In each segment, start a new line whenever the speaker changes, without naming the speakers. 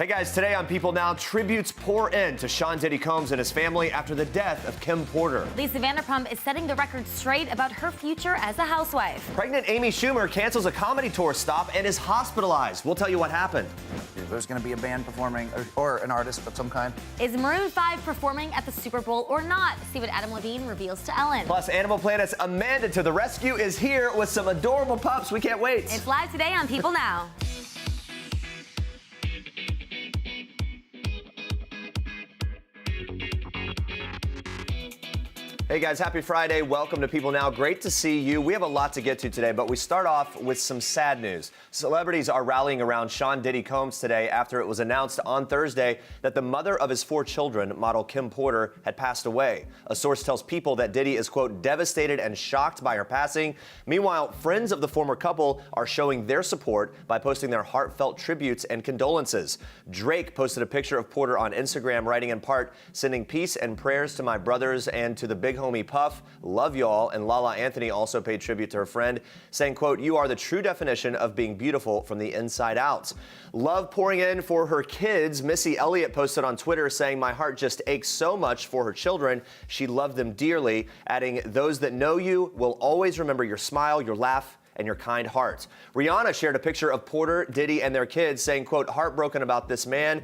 Hey guys, today on People Now, tributes pour in to Sean Diddy Combs and his family after the death of Kim Porter.
Lisa Vanderpump is setting the record straight about her future as a housewife.
Pregnant Amy Schumer cancels a comedy tour stop and is hospitalized. We'll tell you what happened.
There's going to be a band performing or an artist of some kind.
Is Maroon 5 performing at the Super Bowl or not? See what Adam Levine reveals to Ellen.
Plus, Animal Planet's Amanda to the rescue is here with some adorable pups. We can't wait.
It's live today on People Now.
Hey guys, happy Friday. Welcome to People Now. Great to see you. We have a lot to get to today, but we start off with some sad news. Celebrities are rallying around Sean Diddy Combs today after it was announced on Thursday that the mother of his 4 children, model Kim Porter, had passed away. A source tells People that Diddy is, quote, devastated and shocked by her passing. Meanwhile, friends of the former couple are showing their support by posting their heartfelt tributes and condolences. Drake posted a picture of Porter on Instagram, writing in part, sending peace and prayers to my brothers and to the big homie Puff, love y'all. And Lala Anthony also paid tribute to her friend, saying, quote, you are the true definition of being beautiful from the inside out. Love pouring in for her kids. Missy Elliott posted on Twitter saying, my heart just aches so much for her children. She loved them dearly, adding, those that know you will always remember your smile, your laugh, and your kind heart. Rihanna shared a picture of Porter, Diddy, and their kids, saying, quote, heartbroken about this man,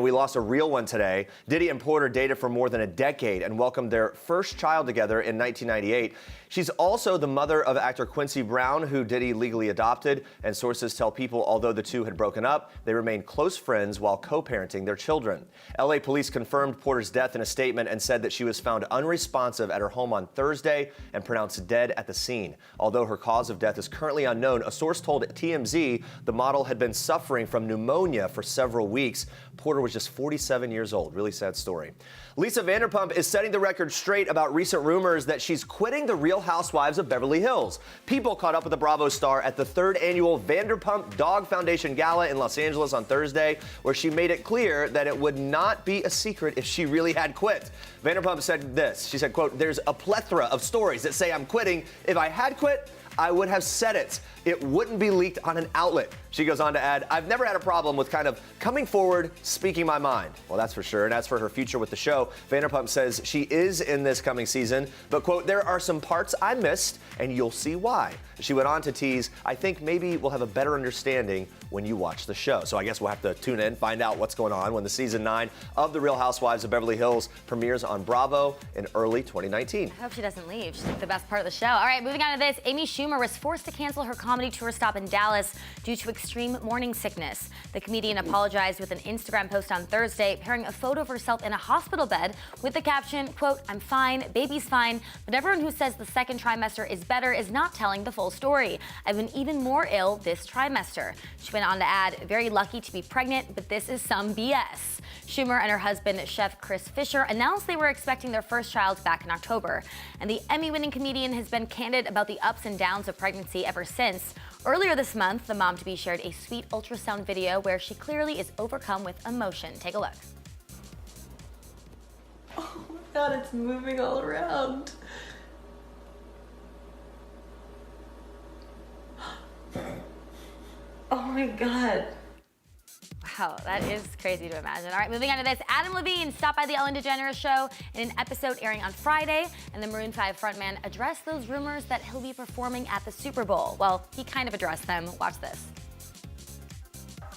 we lost a real one today. Diddy and Porter dated for more than a decade and welcomed their first child together in 1998. She's also the mother of actor Quincy Brown, who Diddy legally adopted, and sources tell People although the two had broken up, they remained close friends while co-parenting their children. LA police confirmed Porter's death in a statement and said that she was found unresponsive at her home on Thursday and pronounced dead at the scene. Although her cause of death is currently unknown, a source told TMZ the model had been suffering from pneumonia for several weeks. Porter was just 47 years old. Really sad story. Lisa Vanderpump is setting the record straight about recent rumors that she's quitting the Real Housewives of Beverly Hills. People caught up with the Bravo star at the 3rd annual Vanderpump Dog Foundation Gala in Los Angeles on Thursday, where she made it clear that it would not be a secret if she really had quit. Vanderpump said this. She said, quote, there's a plethora of stories that say I'm quitting. If I had quit, I would have said it. It wouldn't be leaked on an outlet. She goes on to add, I've never had a problem with kind of coming forward, speaking my mind. Well, that's for sure. And as for her future with the show, Vanderpump says she is in this coming season, but, quote, there are some parts I missed, and you'll see why. She went on to tease, I think maybe we'll have a better understanding when you watch the show. So I guess we'll have to tune in, find out what's going on when the season 9 of The Real Housewives of Beverly Hills premieres on Bravo in early 2019.
I hope she doesn't leave. She's like the best part of the show. All right, moving on to this. Amy Schumer was forced to cancel her comedy tour stop in Dallas due to extreme morning sickness. The comedian apologized with an Instagram post on Thursday, pairing a photo of herself in a hospital bed with the caption, quote, I'm fine, baby's fine, but everyone who says the second trimester is better is not telling the full story. I've been even more ill this trimester. She went on to add, very lucky to be pregnant, but this is some BS. Schumer and her husband, Chef Chris Fisher, announced they were expecting their first child back in October. And the Emmy-winning comedian has been candid about the ups and downs of pregnancy ever since. Earlier this month, the mom-to-be shared a sweet ultrasound video where she clearly is overcome with emotion. Take a look.
Oh my God, it's moving all around. Oh my God.
Wow, that is crazy to imagine. All right, moving on to this. Adam Levine stopped by the Ellen DeGeneres show in an episode airing on Friday, and the Maroon 5 frontman addressed those rumors that he'll be performing at the Super Bowl. Well, he kind of addressed them. Watch this.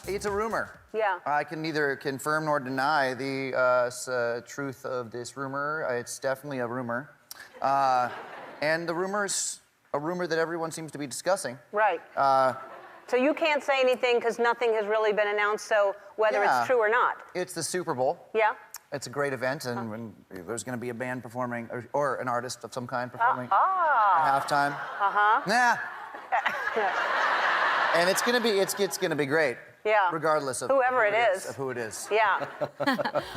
It's a rumor.
Yeah.
I can neither confirm nor deny the truth of this rumor. It's definitely a rumor. And the rumor's a rumor that everyone seems to be discussing.
Right. So you can't say anything because nothing has really been announced, so whether it's true or not.
It's the Super Bowl.
Yeah.
It's a great event, and when there's going to be a band performing, or an artist of some kind performing at halftime. Nah. And it's going to be great.
Yeah.
Regardless of
whoever it is.
Of who it is.
Yeah.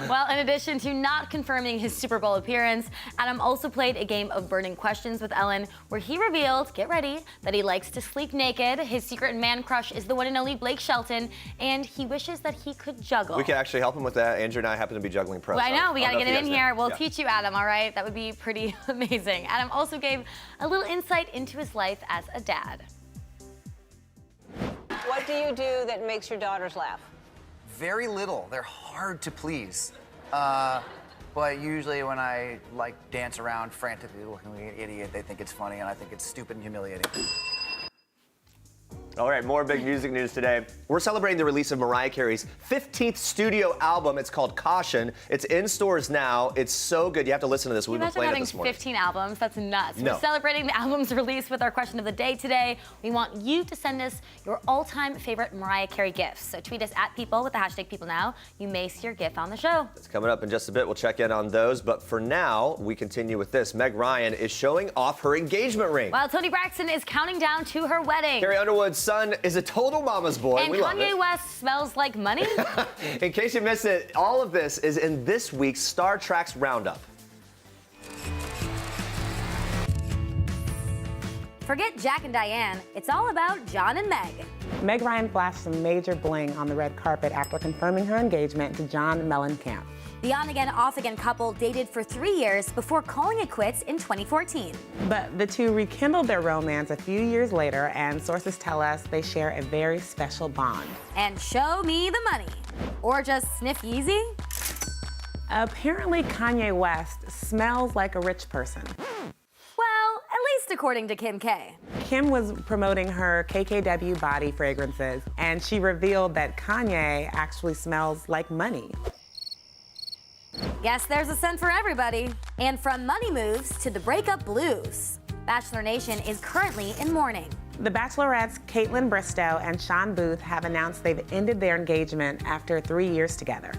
Well, in addition to not confirming his Super Bowl appearance, Adam also played a game of burning questions with Ellen, where he revealed, get ready, that he likes to sleep naked. His secret man crush is the one and only Blake Shelton, and he wishes that he could juggle.
We can actually help him with that. Andrew and I happen to be juggling pros.
Well, I know, we gotta get him in here. We'll
Yeah.
teach you, Adam, all right? That would be pretty amazing. Adam also gave a little insight into his life as a dad.
What do you do that makes your daughters laugh?
Very little. They're hard to please. But usually when I like dance around frantically looking like an idiot, they think it's funny, and I think it's stupid and humiliating.
All right, more big music news today. We're celebrating the release of Mariah Carey's 15th studio album. It's called Caution. It's in stores now. It's so good. You have to listen to this. We've been playing it this morning.
15 albums. That's nuts.
No.
We're celebrating the album's release with our question of the day today. We want you to send us your all-time favorite Mariah Carey gifts. So tweet us at People with the hashtag PeopleNow. You may see your gift on the show.
It's coming up in just a bit. We'll check in on those. But for now, we continue with this. Meg Ryan is showing off her engagement ring.
While Toni Braxton is counting down to her wedding.
Carrie Underwood's son is a total mama's boy.
And
we love
Kanye
it.
West smells like money.
In case you missed it, all of this is in this week's Star Treks Roundup.
Forget Jack and Diane. It's all about John and Meg.
Meg Ryan flashed some major bling on the red carpet after confirming her engagement to John Mellencamp.
The on-again, off-again couple dated for 3 years before calling it quits in 2014.
But the two rekindled their romance a few years later, and sources tell us they share a very special bond.
And show me the money. Or just sniff Yeezy?
Apparently, Kanye West smells like a rich person.
Well, at least according to Kim K.
Kim was promoting her KKW body fragrances, and she revealed that Kanye actually smells like money.
Guess there's a scent for everybody. And from money moves to the breakup blues, Bachelor Nation is currently in mourning.
The Bachelorettes Kaitlyn Bristowe and Shawn Booth have announced they've ended their engagement after 3 years together.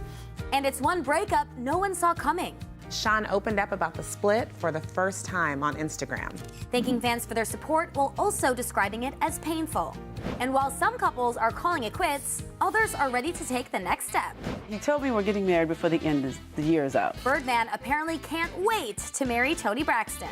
And it's one breakup no one saw coming.
Shawn opened up about the split for the first time on Instagram.
Thanking fans for their support while also describing it as painful. And while some couples are calling it quits, others are ready to take the next step.
He told me we're getting married before the year is out.
Birdman apparently can't wait to marry Toni Braxton.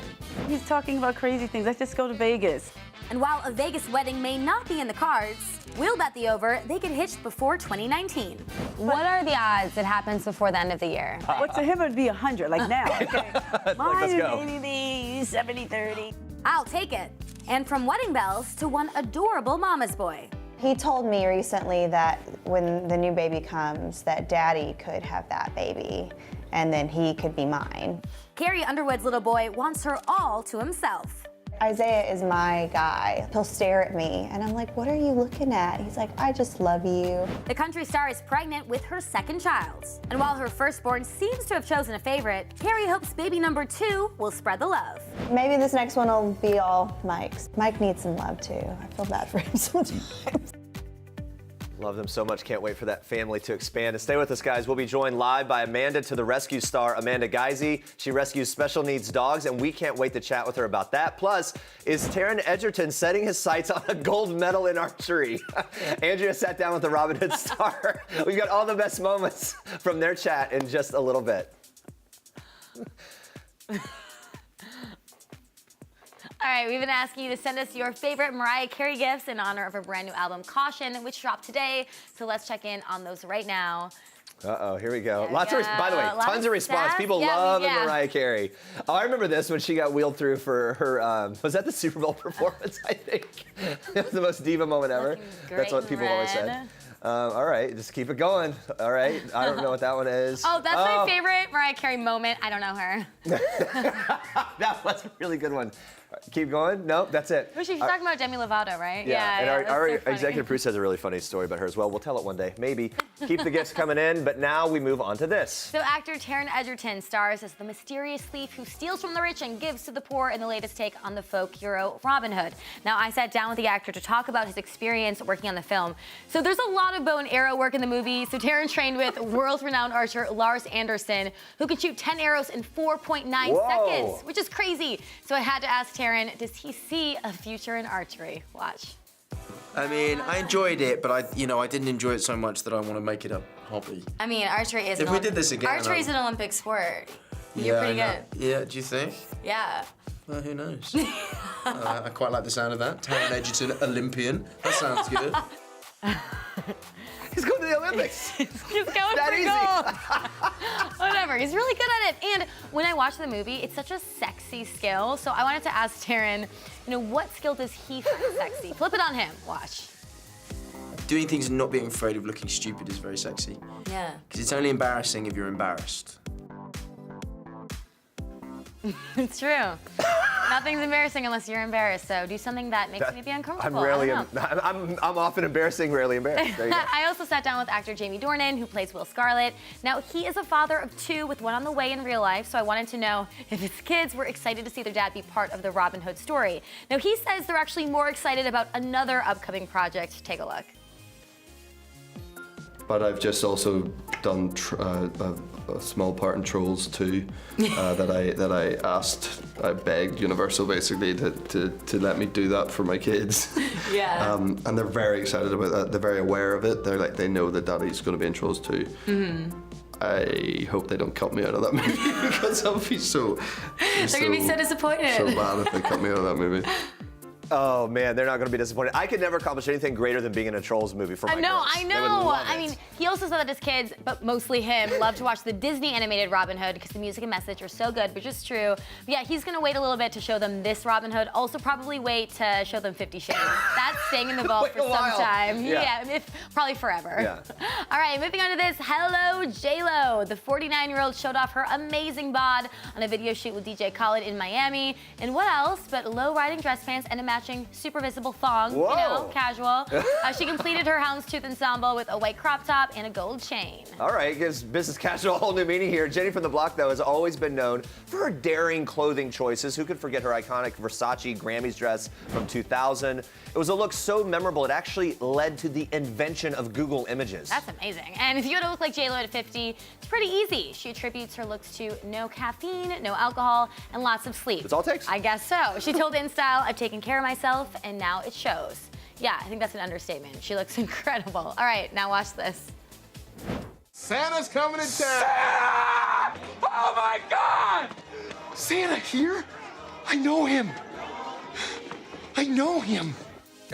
He's talking about crazy things. Let's just go to Vegas.
And while a Vegas wedding may not be in the cards, we'll bet the over they get hitched before 2019.
What are the odds it happens before the end of the year?
What to him would be 100, like now. Okay.
Let's go.
Maybe 70-30.
I'll take it. And from wedding bells to one adorable mama's boy.
He told me recently that when the new baby comes, that daddy could have that baby, and then he could be mine.
Carrie Underwood's little boy wants her all to himself.
Isaiah is my guy. He'll stare at me, and I'm like, what are you looking at? He's like, I just love you.
The country star is pregnant with her second child. And while her firstborn seems to have chosen a favorite, Carrie hopes baby number 2 will spread the love.
Maybe this next one will be all Mike's. Mike needs some love, too. I feel bad for him sometimes.
Love them so much. Can't wait for that family to expand. And stay with us, guys. We'll be joined live by Amanda to the Rescue star, Amanda Geisy. She rescues special needs dogs, and we can't wait to chat with her about that. Plus, is Taron Egerton setting his sights on a gold medal in archery? Andrea sat down with the Robin Hood star. We've got all the best moments from their chat in just a little bit.
All right, we've been asking you to send us your favorite Mariah Carey gifts in honor of her brand new album, Caution, which dropped today. So let's check in on those right now.
Uh-oh, here we go.
Yeah,
Lots of, by the way, tons of response. People love Mariah Carey. Oh, I remember this when she got wheeled through for her, was that the Super Bowl performance, I think? It was the most diva moment ever. That's what people always said. All right, just keep it going. All right, I don't know what that one is.
Oh, that's my favorite Mariah Carey moment. I don't know her.
That was a really good one. Keep going. Nope, that's it.
Well, she's talking about Demi Lovato, right?
Yeah, and our
so funny.
executive producer has a really funny story about her as well. We'll tell it one day, maybe. Keep the gifts coming in, but now we move on to this.
So actor Taron Egerton stars as the mysterious thief who steals from the rich and gives to the poor in the latest take on the folk hero Robin Hood. Now, I sat down with the actor to talk about his experience working on the film. So there's a lot of bow and arrow work in the movie. So Taron trained with world-renowned archer Lars Anderson, who could shoot 10 arrows in 4.9 seconds, which is crazy. So I had to ask Taron, does he see a future in archery? Watch.
I mean, I enjoyed it, but I didn't enjoy it so much that I want to make it a hobby.
I mean, archery is.
If we did this again,
archery is an Olympic sport. You're pretty good.
Yeah, do you think?
Yeah.
Well, who knows? I quite like the sound of that. Taron Egerton, Olympian. That sounds good.
He's going to the Olympics.
He's going for gold. Whatever. He's really good at it. And when I watched the movie, it's such a sexy skill. So I wanted to ask Taron, what skill does he find sexy? Flip it on him. Watch.
doing things and not being afraid of looking stupid is very sexy.
Yeah.
Because it's only embarrassing if you're embarrassed.
It's true. Nothing's embarrassing unless you're embarrassed. So do something that makes me be uncomfortable.
I'm often embarrassing, rarely embarrassed. There you go.
I also sat down with actor Jamie Dornan, who plays Will Scarlett. Now, he is a father of 2 with one on the way in real life, so I wanted to know if his kids were excited to see their dad be part of the Robin Hood story. Now, he says they're actually more excited about another upcoming project. Take a look.
But I've just also done a small part in Trolls 2 that I begged Universal basically to let me do that for my kids.
Yeah.
And they're very excited about that. They're very aware of it. They know that Daddy's going to be in Trolls 2. Mm-hmm. I hope they don't cut me out of that movie because I'll be so.
They're gonna be so disappointed.
So bad if they cut me out of that movie.
Oh man, they're not going to be disappointed. I could never accomplish anything greater than being in a Trolls movie for my girls.
I
They would
know.
love
I
it.
mean, he also said that his kids, but mostly him, love to watch the Disney animated Robin Hood because the music and message are so good, which is true. But yeah, he's going to wait a little bit to show them this Robin Hood. Also, probably wait to show them 50 Shades. That's staying in the vault for some time. Yeah, probably forever.
Yeah.
All right, moving on to this. Hello, J.LO. The 49-year-old showed off her amazing bod on a video shoot with DJ Khaled in Miami. And what else but low-riding dress pants and a matching super visible thong,
Whoa.
you know, casual. She completed her houndstooth ensemble with a white crop top and a gold chain.
All right, gives business casual a whole new meaning here. Jenny from the Block, though, has always been known for her daring clothing choices. Who could forget her iconic Versace Grammys dress from 2000? It was a look so memorable, it actually led to the invention of Google Images.
That's amazing. And if you want to look like J.Lo at 50, it's pretty easy. She attributes her looks to no caffeine, no alcohol, and lots of sleep.
That's all it takes.
I guess so. She told InStyle, I've taken care of myself, and now it shows. Yeah, I think that's an understatement. She looks incredible. All right, now watch this.
Santa's coming to town. Santa! Oh my God! Santa here? I know him. I know him.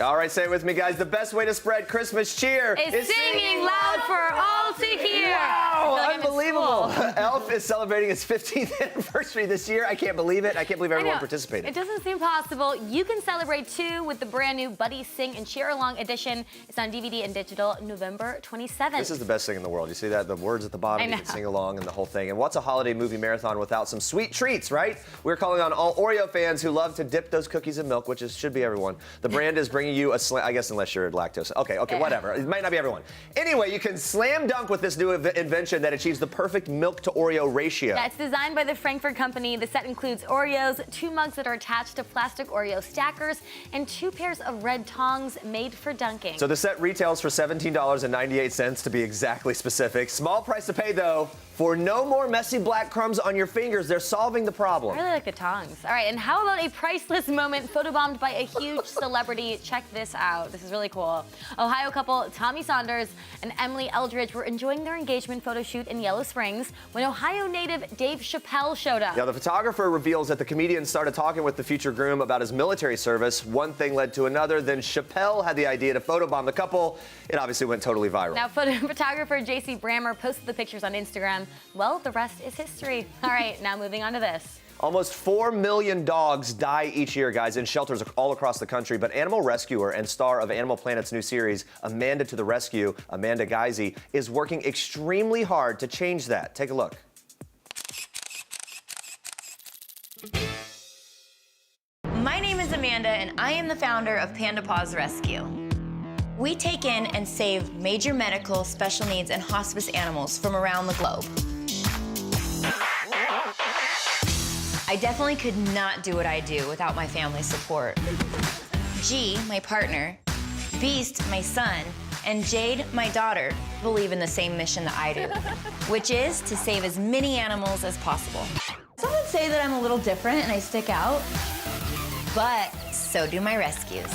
All right, say it with me, guys. The best way to spread Christmas cheer
is singing loud for all to hear.
Wow, unbelievable. Elf is celebrating its 15th anniversary this year. I can't believe it. I can't believe everyone participated.
It doesn't seem possible. You can celebrate too with the brand new Buddy Sing and Cheer Along edition. It's on DVD and digital November 27th.
This is the best thing in the world. You see that? The words at the bottom, you can sing along and the whole thing. And what's a holiday movie marathon without some sweet treats, right? We're calling on all Oreo fans who love to dip those cookies in milk, which should be everyone. The brand is bringing you I guess unless you're lactose. Okay, whatever. It might not be everyone. Anyway, you can slam dunk with this new invention that achieves the perfect milk to Oreo ratio.
Yeah, it's designed by the Frankfurt company. The set includes Oreos, 2 mugs that are attached to plastic Oreo stackers, and 2 pairs of red tongs made for dunking.
So the set retails for $17.98 to be exactly specific. Small price to pay though. For no more messy black crumbs on your fingers, they're solving the problem.
I really like the tongs. All right, and how about a priceless moment photobombed by a huge celebrity? Check this out. This is really cool. Ohio couple Tommy Saunders and Emily Eldridge were enjoying their engagement photo shoot in Yellow Springs when Ohio native Dave Chappelle showed up.
Now, the photographer reveals that the comedian started talking with the future groom about his military service. One thing led to another. Then Chappelle had the idea to photobomb the couple. It obviously went totally viral.
Now, photographer JC Brammer posted the pictures on Instagram. Well, the rest is history. All right, now moving on to this.
Almost 4 million dogs die each year, guys, in shelters all across the country. But animal rescuer and star of Animal Planet's new series, Amanda to the Rescue, Amanda Geisy, is working extremely hard to change that. Take a look.
My name is Amanda, and I am the founder of Panda Paws Rescue. We take in and save major medical, special needs, and hospice animals from around the globe. I definitely could not do what I do without my family's support. G, my partner, Beast, my son, and Jade, my daughter, believe in the same mission that I do, which is to save as many animals as possible. Some would say that I'm a little different and I stick out, but so do my rescues.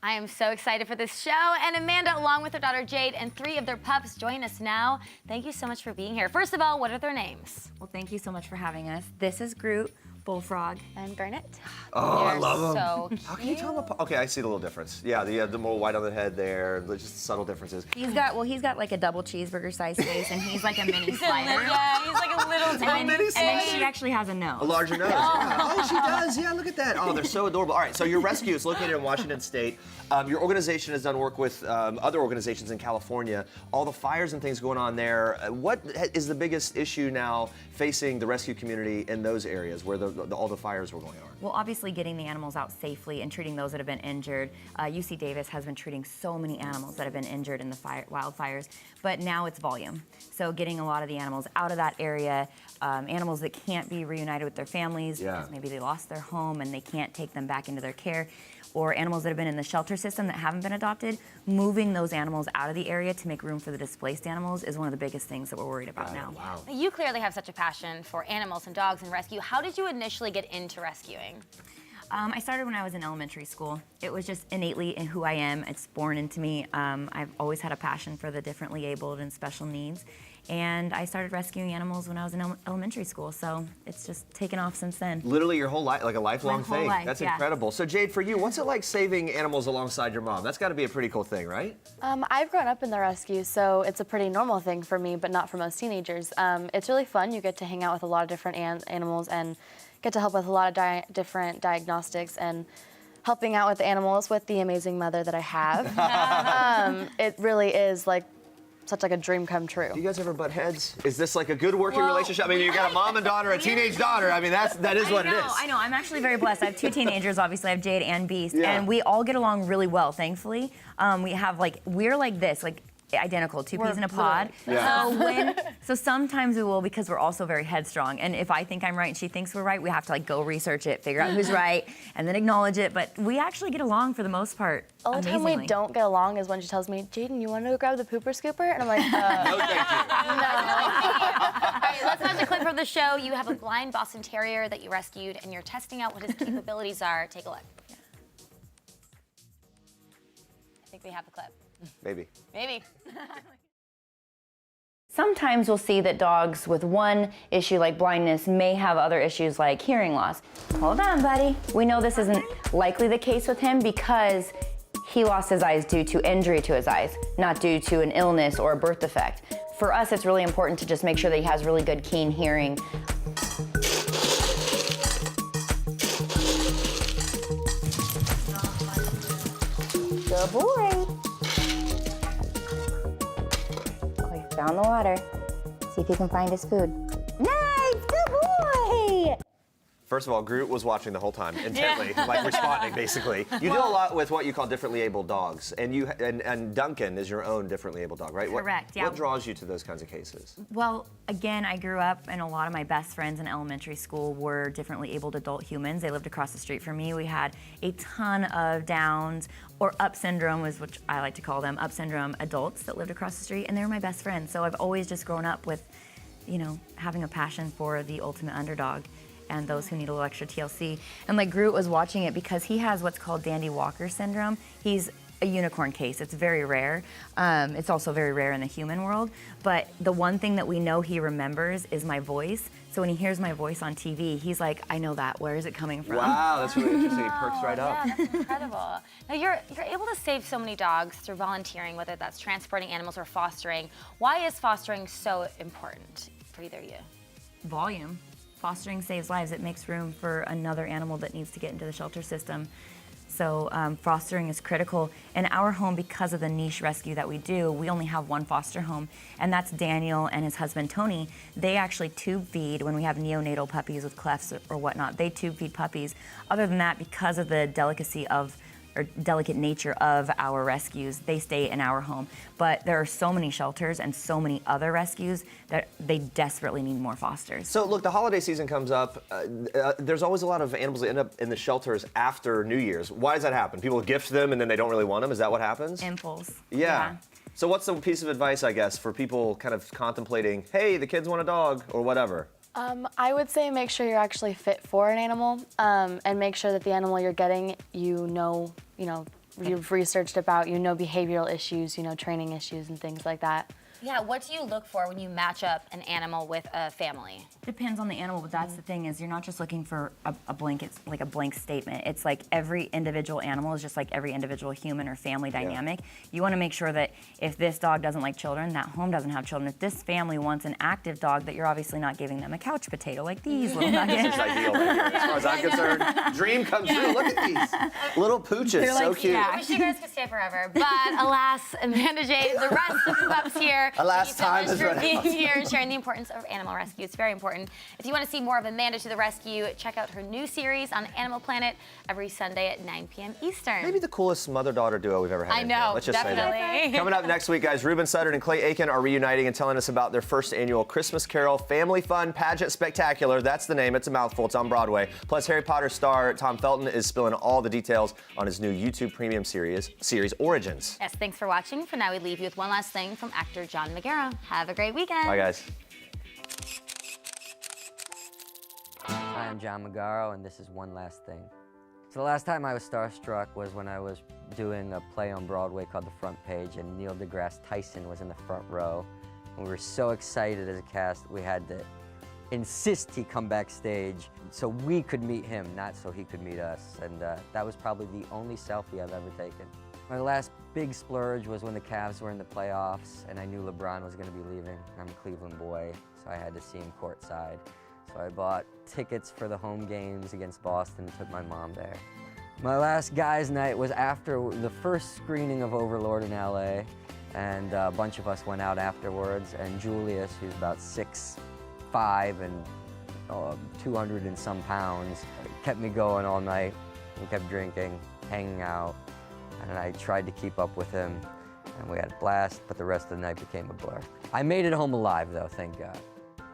I am so excited for this show. And Amanda, along with her daughter Jade and 3 of their pups, join us now. Thank you so much for being here. First of all, what are their names?
Well, thank you so much for having us. This is Groot.
Bullfrog.
And Garnet.
Oh, I love them.
So
How can you tell them apart? Okay, I see the little difference. Yeah, the more white on the head there, just subtle differences.
He's got like a double cheeseburger size face, and he's like a mini slider.
Yeah, he's like a little tiny.
And then she actually has a nose.
A larger nose. Yeah. Oh, she does. Yeah, look at that. Oh, they're so adorable. All right, so your rescue is located in Washington State. Your organization has done work with other organizations in California. All the fires and things going on there. What is the biggest issue now facing the rescue community in those areas where all the fires were going on?
Well, obviously getting the animals out safely and treating those that have been injured. UC Davis has been treating so many animals that have been injured in the wildfires, but now it's volume. So getting a lot of the animals out of that area, animals that can't be reunited with their families because maybe they lost their home and they can't take them back into their care, or animals that have been in the shelter system that haven't been adopted, moving those animals out of the area to make room for the displaced animals is one of the biggest things that we're worried about now.
Wow.
You clearly have such a passion for animals and dogs and rescue. How did you initially get into rescuing?
I started when I was in elementary school. It was just innately in who I am. It's born into me. I've always had a passion for the differently abled and special needs. And I started rescuing animals when I was in elementary school, so it's just taken off since then.
Literally your whole life, like a lifelong
My whole
thing.
life,
That's
yeah.
incredible. So Jade, for you, what's it like saving animals alongside your mom? That's got to be a pretty cool thing, right?
I've grown up in the rescue, so it's a pretty normal thing for me, but not for most teenagers. It's really fun. You get to hang out with a lot of different animals and get to help with a lot of different diagnostics and helping out with the animals with the amazing mother that I have. It really is like such like a dream come true.
Do you guys ever butt heads? Is this like a good working relationship? I mean, you got a mom and daughter, a teenage daughter. I mean, that is what it is.
I know. I'm actually very blessed. I have two teenagers, obviously. I have Jade and Beast, and we all get along really well, thankfully. We're like this, like identical, two peas in a pod.
Yeah.
So sometimes we will, because we're also very headstrong. And if I think I'm right and she thinks we're right, we have to like go research it, figure out who's right, and then acknowledge it. But we actually get along for the most part.
The only time we don't get along is when she tells me, Jaden, you want to go grab the pooper scooper? And I'm like,
No, thank you.
All right, let's watch a clip from the show. You have a blind Boston Terrier that you rescued, and you're testing out what his capabilities are. Take a look. I think we have the clip.
Maybe.
Maybe.
Sometimes we'll see that dogs with one issue like blindness may have other issues like hearing loss. Hold on, buddy. We know this isn't likely the case with him because he lost his eyes due to injury to his eyes, not due to an illness or a birth defect. For us, it's really important to just make sure that he has really good, keen hearing. Good boy. Down the water. See if you can find his food. Nice, good boy!
First of all, Groot was watching the whole time, intently, like responding, basically. You do a lot with what you call differently abled dogs, and Duncan is your own differently abled dog, right?
Correct, yeah.
What draws you to those kinds of cases?
Well, again, I grew up, and a lot of my best friends in elementary school were differently abled adult humans. They lived across the street from me. We had a ton of Downs, or up syndrome, which I like to call them, up syndrome adults that lived across the street, and they were my best friends. So I've always just grown up with, having a passion for the ultimate underdog and those who need a little extra TLC. And like Groot was watching it because he has what's called Dandy Walker syndrome. He's a unicorn case. It's very rare. It's also very rare in the human world. But the one thing that we know he remembers is my voice. So when he hears my voice on TV, he's like, I know that. Where is it coming from?
Wow, that's really interesting. He perks right up.
Yeah, that's incredible. Now, you're able to save so many dogs through volunteering, whether that's transporting animals or fostering. Why is fostering so important for either of you?
Volume. Fostering saves lives. It makes room for another animal that needs to get into the shelter system. So fostering is critical. In our home, because of the niche rescue that we do, we only have one foster home, and that's Daniel and his husband, Tony. They actually tube feed when we have neonatal puppies with clefts or whatnot. They tube feed puppies. Other than that, because of the delicate nature of our rescues, they stay in our home. But there are so many shelters and so many other rescues that they desperately need more fosters.
So look, the holiday season comes up. There's always a lot of animals that end up in the shelters after New Year's. Why does that happen? People gift them and then they don't really want them? Is that what happens?
Impulse.
Yeah. So what's the piece of advice, I guess, for people kind of contemplating, hey, the kids want a dog or whatever?
I would say make sure you're actually fit for an animal, and make sure that the animal you're getting, you've researched about, behavioral issues, training issues and things like that.
Yeah, what do you look for when you match up an animal with a family?
Depends on the animal, but that's the thing is you're not just looking for a blanket, like a blank statement. It's like every individual animal is just like every individual human or family dynamic. You want to make sure that if this dog doesn't like children, that home doesn't have children. If this family wants an active dog, that you're obviously not giving them a couch potato like these little nuggets.
This is ideal right here. As far as I'm concerned, dream come true. Look at these little pooches, so cute.
Yeah, I wish you guys could stay forever, but alas, Amanda Jade, the rest of the pups here.
Alas, time is running
being
out.
here and sharing the importance of animal rescue. It's very important. If you want to see more of Amanda to the Rescue, check out her new series on Animal Planet every Sunday at 9 p.m. Eastern.
Maybe the coolest mother-daughter duo we've ever had.
I know,
Let's just say
definitely.
that. Coming up next week, guys, Ruben Sutter and Clay Aiken are reuniting and telling us about their first annual Christmas Carol Family Fun Pageant Spectacular. That's the name. It's a mouthful. It's on Broadway. Plus, Harry Potter star Tom Felton is spilling all the details on his new YouTube premium series Origins.
Yes, thanks for watching. For now, we leave you with one last thing from actor John McGarrow. Have a great weekend.
Bye, guys.
Hi, I'm John McGarrow, and this is one last thing. So the last time I was starstruck was when I was doing a play on Broadway called The Front Page, and Neil deGrasse Tyson was in the front row. And we were so excited as a cast, we had to insist he come backstage so we could meet him, not so he could meet us. And that was probably the only selfie I've ever taken. My last big splurge was when the Cavs were in the playoffs, and I knew LeBron was going to be leaving. I'm a Cleveland boy, so I had to see him courtside. So I bought tickets for the home games against Boston and took my mom there. My last guys' night was after the first screening of Overlord in LA, and a bunch of us went out afterwards, and Julius, who's about 6'5" and 200 and some pounds, kept me going all night. We kept drinking, hanging out, and I tried to keep up with him, and we had a blast, but the rest of the night became a blur. I made it home alive, though, thank God.